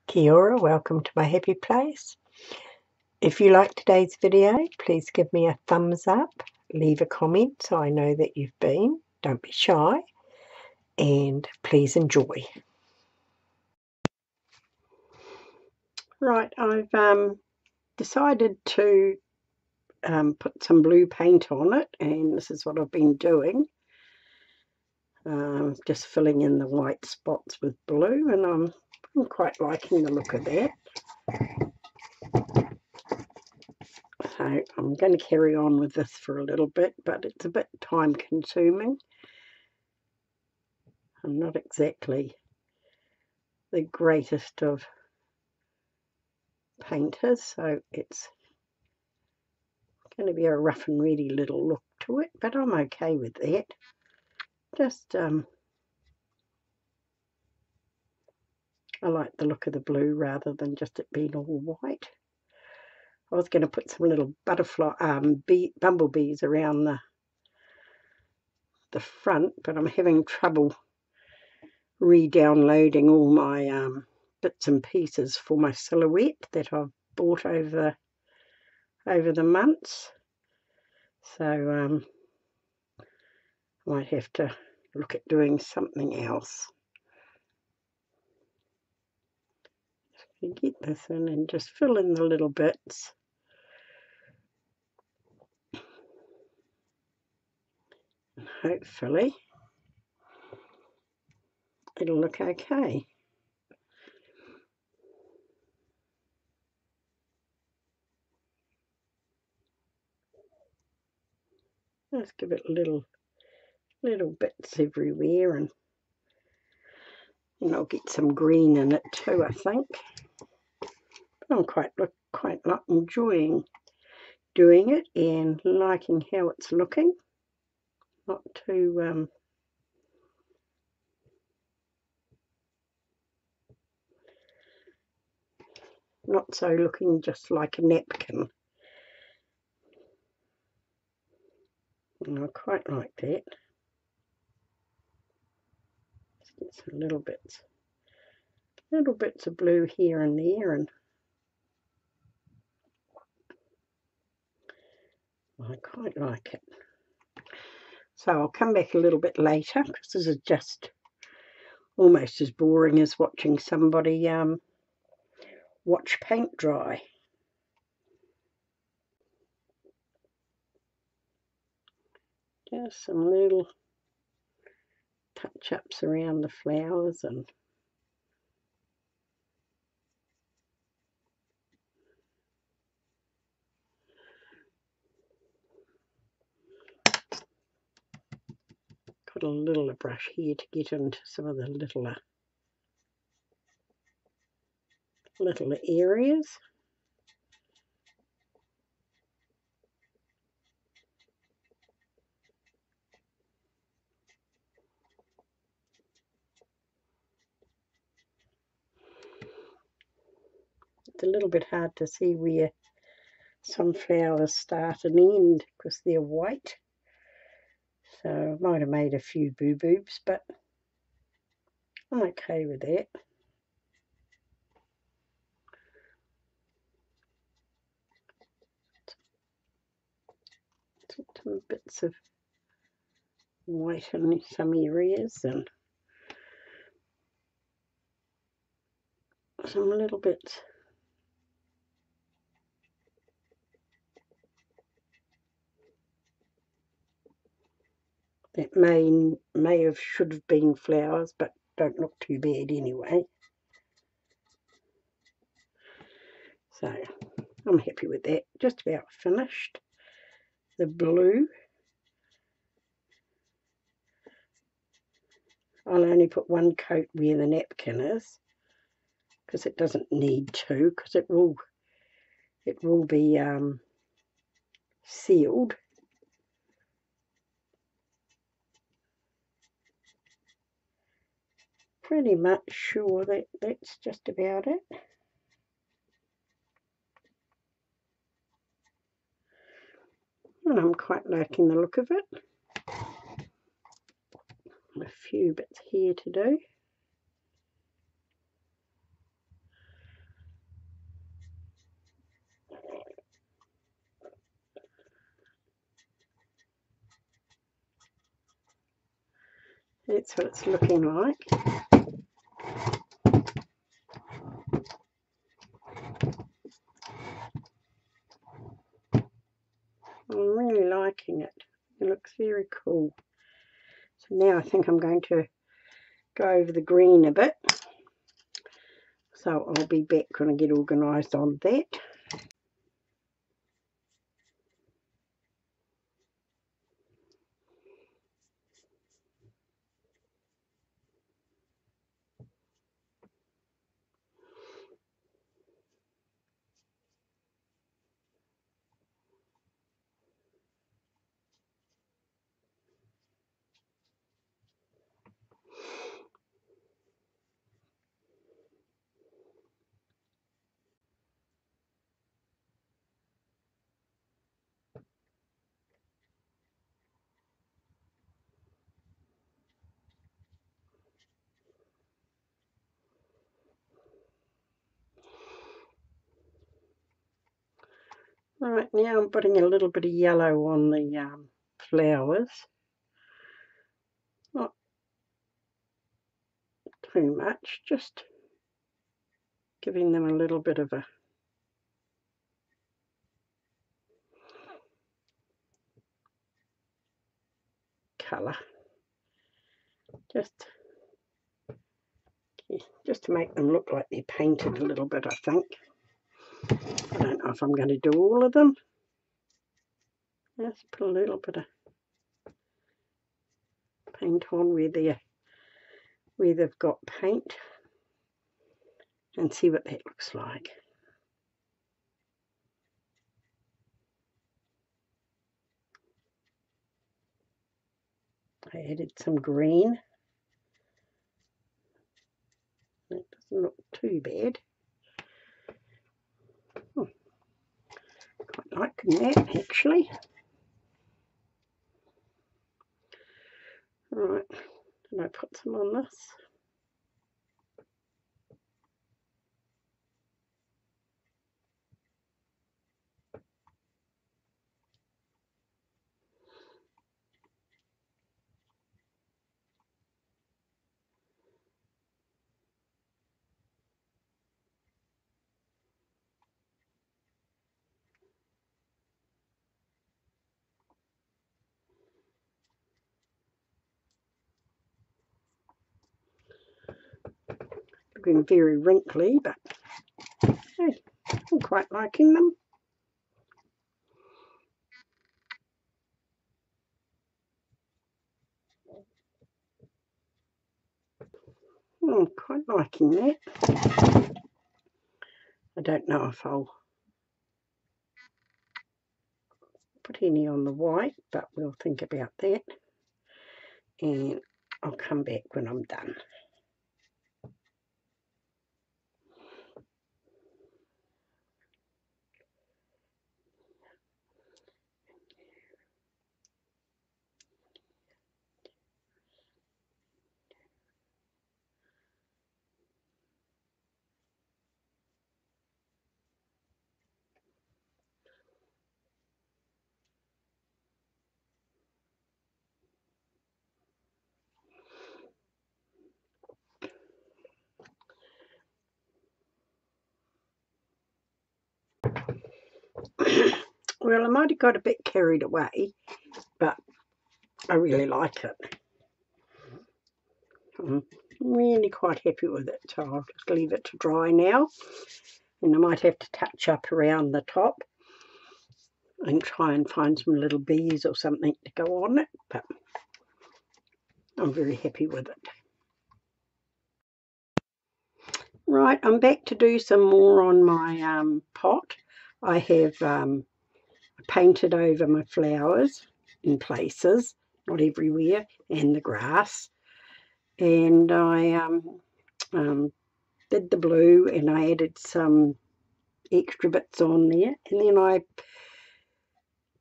Kia ora, welcome to my happy place. If you like today's video, please give me a thumbs up, leave a comment so I know that you've been. Don't be shy, and please enjoy. Right, I've decided to put some blue paint on it, and this is what I've been doing. Just filling in the white spots with blue, and I'm quite liking the look of that. So I'm going to carry on with this for a little bit, but it's a bit time consuming. I'm not exactly the greatest of painters, so it's going to be a rough and ready little look to it, but I'm okay with that. Just I like the look of the blue rather than just it being all white. I was going to put some little butterfly bumblebees around the front, but I'm having trouble re-downloading all my bits and pieces for my silhouette that I've bought over the months. So I might have to look at doing something else. Get this in and just fill in the little bits. And hopefully it'll look okay. Let's give it little bits everywhere, and I'll get some green in it too, I think. But I'm quite enjoying doing it and liking how it's looking. Not too not so looking just like a napkin. And I quite like that. Let's get some little bits of blue here and there, and I quite like it. So I'll come back a little bit later, because this is just almost as boring as watching somebody watch paint dry. Just some little touch-ups around the flowers, and got a little brush here to get into some of the little areas. It's a little bit hard to see where some flowers start and end because they're white. So I might have made a few boo-boos, but I'm okay with that. Some bits of white in some areas, and some little bits that should have been flowers, but don't look too bad anyway. So I'm happy with that. Just about finished. The blue, I'll only put one coat where the napkin is, because it doesn't need to, because it will be sealed. Pretty much sure that that's just about it. And I'm quite liking the look of it. A few bits here to do. That's what it's looking like. I'm really liking it. It looks very cool. So now I think I'm going to go over the green a bit. So I'll be back when I get organised on that. Right, now I'm putting a little bit of yellow on the flowers. Not too much, just giving them a little bit of a colour. Just to make them look like they're painted a little bit, I think. I don't know if I'm going to do all of them. Just put a little bit of paint on where they've got paint and see what that looks like. I added some green. That doesn't look too bad. Quite liking that actually. Right, did I put some on this? Looking very wrinkly, but hey, I'm quite liking them. I'm quite liking that. I don't know if I'll put any on the white, but we'll think about that. And I'll come back when I'm done. Well, I might have got a bit carried away, but I really like it. I'm really quite happy with it, so I'll just leave it to dry now. And I might have to touch up around the top and try and find some little bees or something to go on it, but I'm very happy with it. Right, I'm back to do some more on my pot. I have painted over my flowers in places, not everywhere, and the grass. And I did the blue and I added some extra bits on there. And then I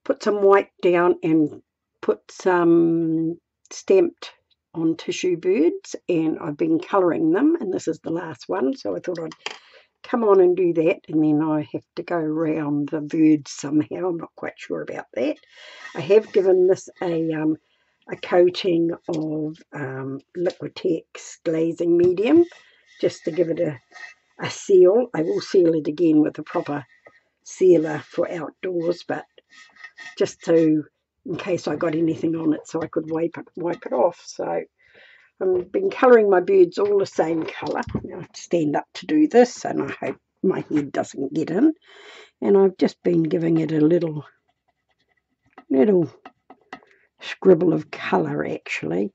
put some white down and put some stamped on tissue birds, and I've been colouring them, and this is the last one, so I thought I'd come on and do that. And then I have to go around the birds somehow. I'm not quite sure about that. I have given this a a coating of Liquitex glazing medium just to give it a seal. I will seal it again with a proper sealer for outdoors, but just to, in case I got anything on it, so I could wipe it off. So I've been colouring my birds all the same colour. Now I have to stand up to do this, and I hope my head doesn't get in. And I've just been giving it a little scribble of colour. Actually,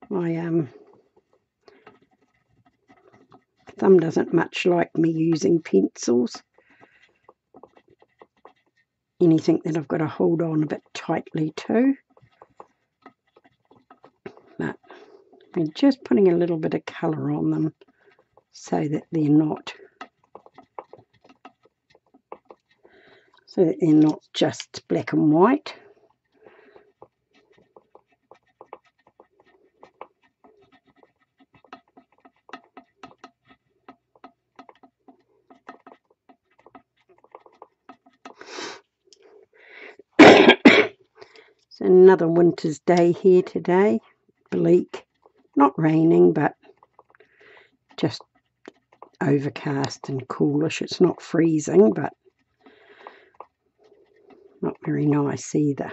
my thumb doesn't much like me using pencils. Anything that I've got to hold on a bit tightly to. But I'm just putting a little bit of colour on them so that they're not just black and white. It's another winter's day here today. Bleak, not raining, but just overcast and coolish. It's not freezing, but not very nice either.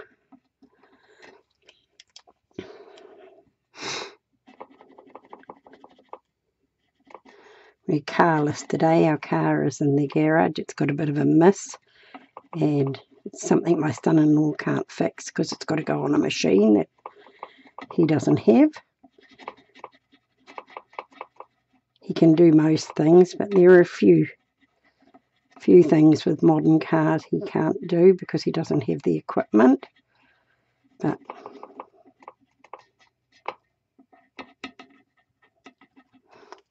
We're carless today. Our car is in the garage. It's got a bit of a miss, and it's something my son-in-law can't fix because it's got to go on a machine that he doesn't have. He can do most things, but there are a few things with modern cars he can't do because he doesn't have the equipment. But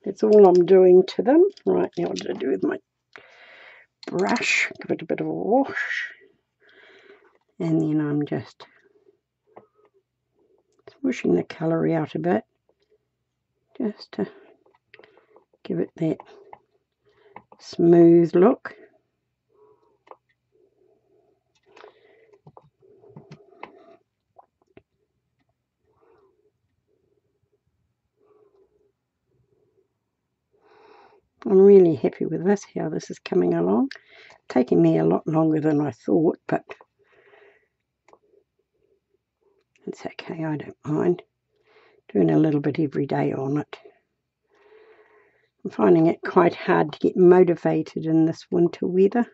that's all I'm doing to them. Right, now what did I do with my brush? Give it a bit of a wash. And then I'm just swishing the colour out a bit, just to give it that smooth look. I'm really happy with this, how this is coming along. Taking me a lot longer than I thought, but it's okay, I don't mind. Doing a little bit every day on it. I'm finding it quite hard to get motivated in this winter weather.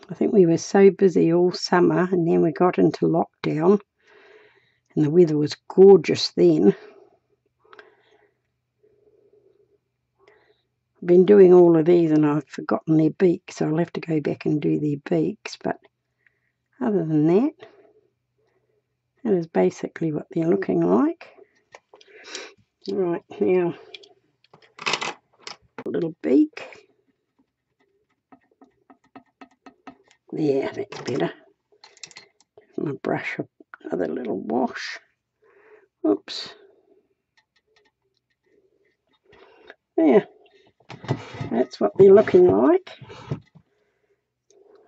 I think we were so busy all summer, and then we got into lockdown, and the weather was gorgeous then. I've been doing all of these and I've forgotten their beaks, so I'll have to go back and do their beaks, but other than that, that is basically what they're looking like. Right, now, a little beak. There, that's better. Give my brush another little wash. Oops. There. That's what they're looking like.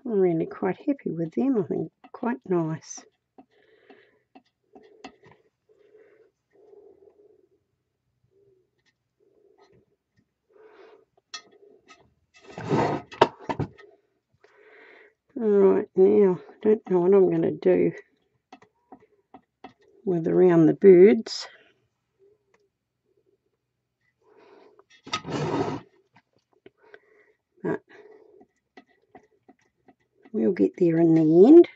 I'm really quite happy with them. I think quite nice. Alright, now, I don't know what I'm going to do with around the birds. But we'll get there in the end.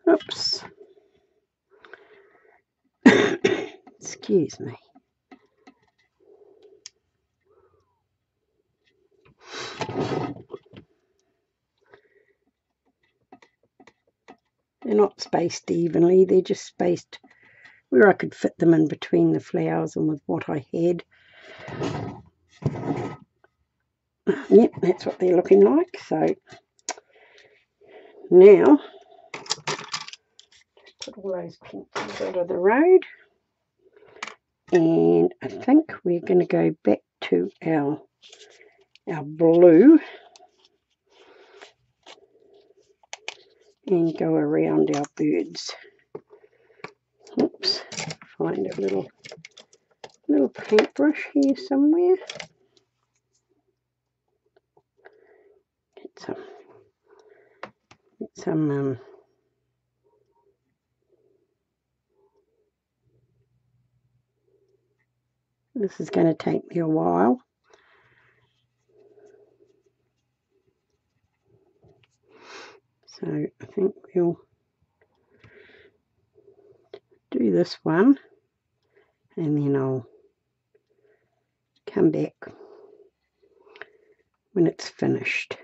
Oops. Excuse me. They're not spaced evenly, they're just spaced where I could fit them in between the flowers and with what I had. Yep, that's what they're looking like. So now, just put all those pencils out of the road, and I think we're going to go back to our blue and go around our birds. Oops, find a little paintbrush here somewhere. Get some this is going to take me a while. So I think we'll do this one and then I'll come back when it's finished.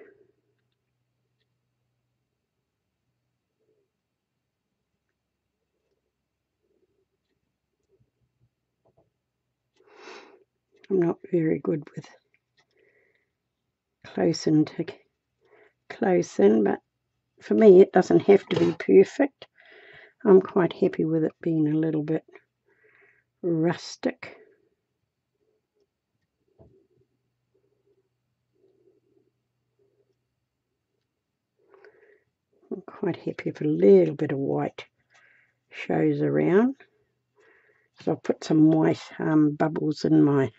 I'm not very good with close in, but for me it doesn't have to be perfect. I'm quite happy with it being a little bit rustic. I'm quite happy if a little bit of white shows around. So I'll put some white bubbles in my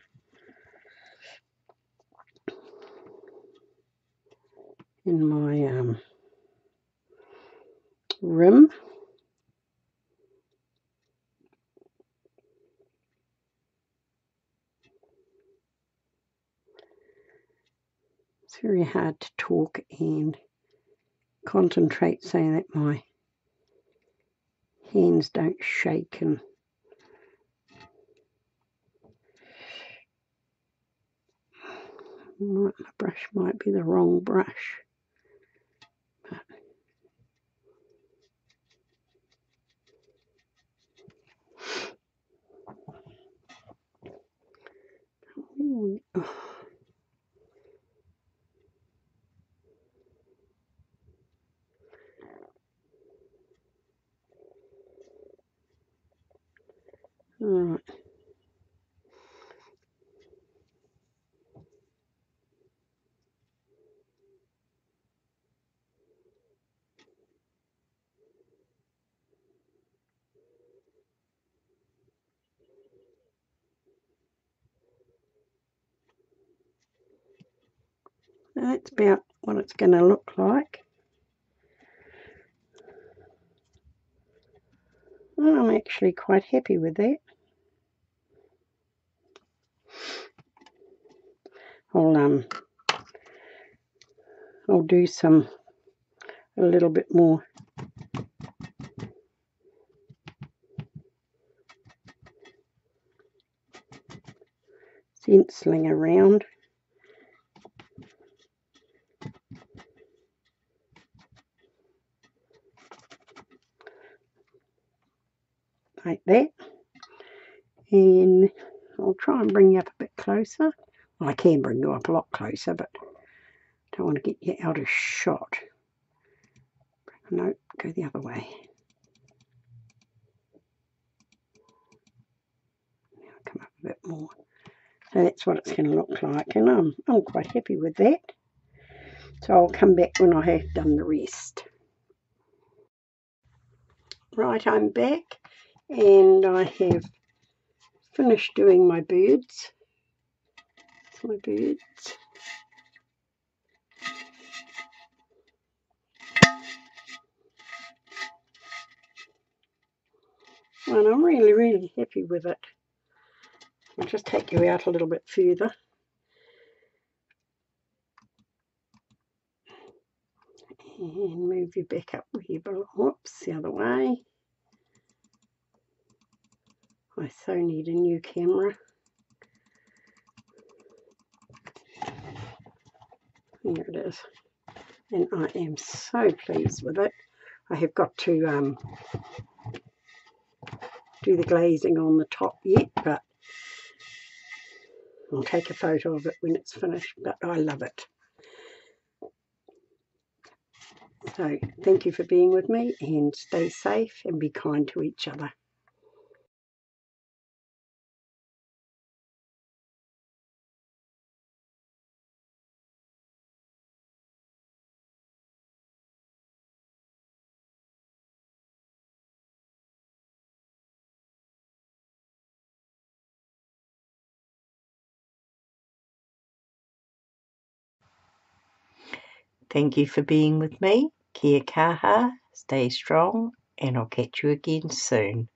rim. It's very hard to talk and concentrate so that my hands don't shake and my brush might be the wrong brush. But Alright. That's about what it's going to look like. I'm actually quite happy with that. I'll do a little bit more stenciling around. Like that. And I'll try and bring you up a bit closer. Well, I can bring you up a lot closer, but I don't want to get you out of shot. No, go the other way. Now come up a bit more. So that's what it's going to look like, and I'm quite happy with that. So I'll come back when I have done the rest. Right, I'm back, and I have finished doing my birds. And I'm really happy with it. I'll just take you out a little bit further. And move you back up where you belong. Whoops, the other way. I so need a new camera. Here it is. And I am so pleased with it. I have got to do the glazing on the top yet, but I'll take a photo of it when it's finished. But I love it. So thank you for being with me, and stay safe and be kind to each other. Thank you for being with me. Kia kaha, stay strong, and I'll catch you again soon.